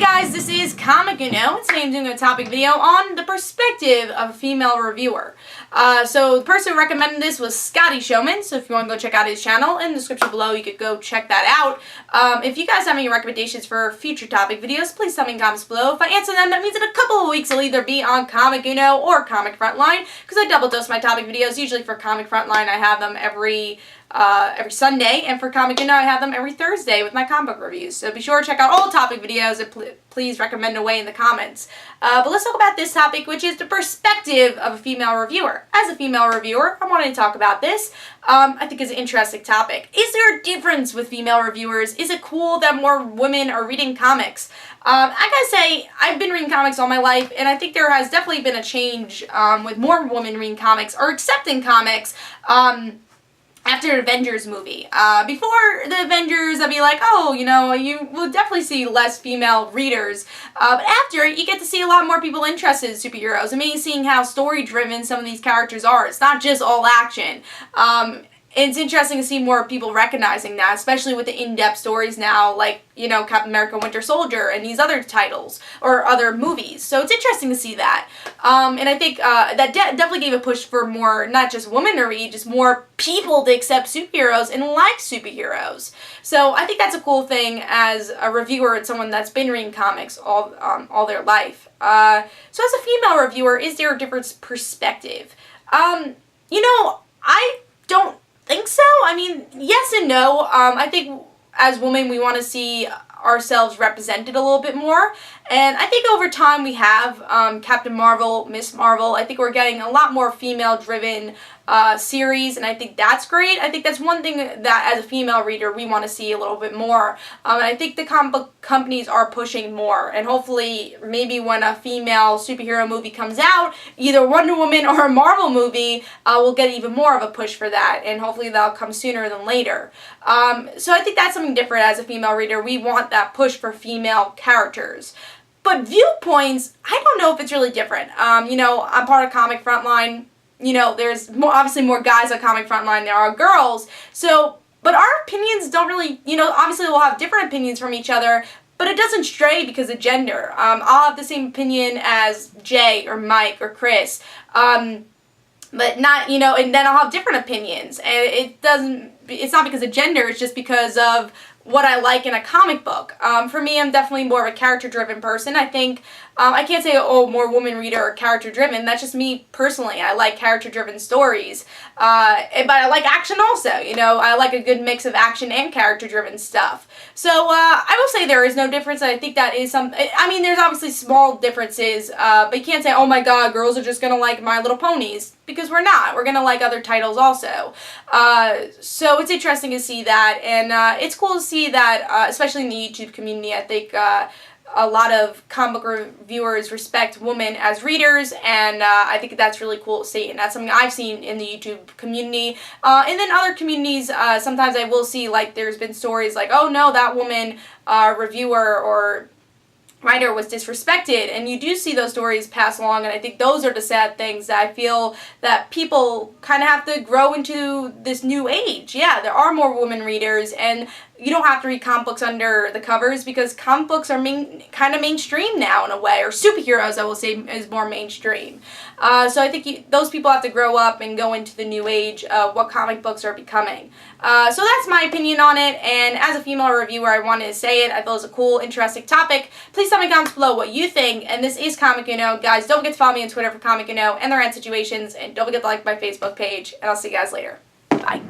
guys, this is Comic Uno, and today I'm doing a topic video on the perspective of a female reviewer. So the person who recommended this was Scotty Showman, so if you want to go check out his channel, in the description below you could go check that out. If you guys have any recommendations for future topic videos, please tell me in the comments below. If I answer them, that means in a couple of weeks it'll either be on Comic Uno or Comic Frontline, because I double dose my topic videos. Usually for Comic Frontline I have them every Sunday, and for Comic Uno I have them every Thursday with my comic book reviews. So be sure to check out all topic videos and please recommend away in the comments. But let's talk about this topic, which is the perspective of a female reviewer. As a female reviewer, I wanted to talk about this. I think it's an interesting topic. Is there a difference with female reviewers? Is it cool that more women are reading comics? I gotta say, I've been reading comics all my life, and I think there has definitely been a change with more women reading comics or accepting comics. After the Avengers movie. Before the Avengers, I'd be like, oh, you know, you will definitely see less female readers. But after, you get to see a lot more people interested in superheroes. Amazing how story-driven some of these characters are. It's not just all action. It's interesting to see more people recognizing that, especially with the in-depth stories now, like, you know, Captain America Winter Soldier and these other titles, or other movies. So it's interesting to see that. And I think that definitely gave a push for more, not just women to read, just more people to accept superheroes and like superheroes. So I think that's a cool thing as a reviewer and someone that's been reading comics all their life. So as a female reviewer, is there a different perspective? You know, I don't think so. I mean, yes and no. I think as women we want to see ourselves represented a little bit more, and I think over time we have Captain Marvel, Miss Marvel. I think we're getting a lot more female driven series, and I think that's great. I think that's one thing that as a female reader we want to see a little bit more, and I think the comic book companies are pushing more, and hopefully maybe when a female superhero movie comes out, either Wonder Woman or a Marvel movie, we'll get even more of a push for that, and hopefully that'll come sooner than later. So I think that's something different as a female reader. We want that push for female characters. But viewpoints, I don't know if it's really different. You know, I'm part of Comic Frontline. You know, there's obviously more guys on Comic Frontline than there are girls. So, but our opinions don't really, you know, obviously we'll have different opinions from each other, but it doesn't stray because of gender. I'll have the same opinion as Jay or Mike or Chris. But not, you know, and then I'll have different opinions. And it's not because of gender, it's just because of what I like in a comic book. For me, I'm definitely more of a character-driven person. I think, I can't say, oh, more woman reader or character-driven. That's just me personally. I like character-driven stories. But I like action also, you know. I like a good mix of action and character-driven stuff. So, I will say there is no difference. I think that is I mean, there's obviously small differences, but you can't say, oh my god, girls are just gonna like My Little Ponies. Because we're not. We're gonna like other titles also. So it's interesting to see that, and it's cool to see that, especially in the YouTube community. I think a lot of comic book reviewers respect women as readers, and I think that's really cool to see, and that's something I've seen in the YouTube community. And then other communities, sometimes I will see, like, there's been stories like, oh no, that woman reviewer or writer was disrespected, and you do see those stories pass along, and I think those are the sad things that I feel that people kind of have to grow into this new age. Yeah, there are more women readers, and you don't have to read comic books under the covers because comic books are kind of mainstream now in a way, or superheroes I will say is more mainstream. So I think those people have to grow up and go into the new age of what comic books are becoming. So that's my opinion on it, and as a female reviewer I wanted to say it. I thought it was a cool, interesting topic. Please tell me in the comments below what you think, and this is Comic Uno. Guys, don't forget to follow me on Twitter for Comic Uno and their end situations, and don't forget to like my Facebook page, and I'll see you guys later. Bye.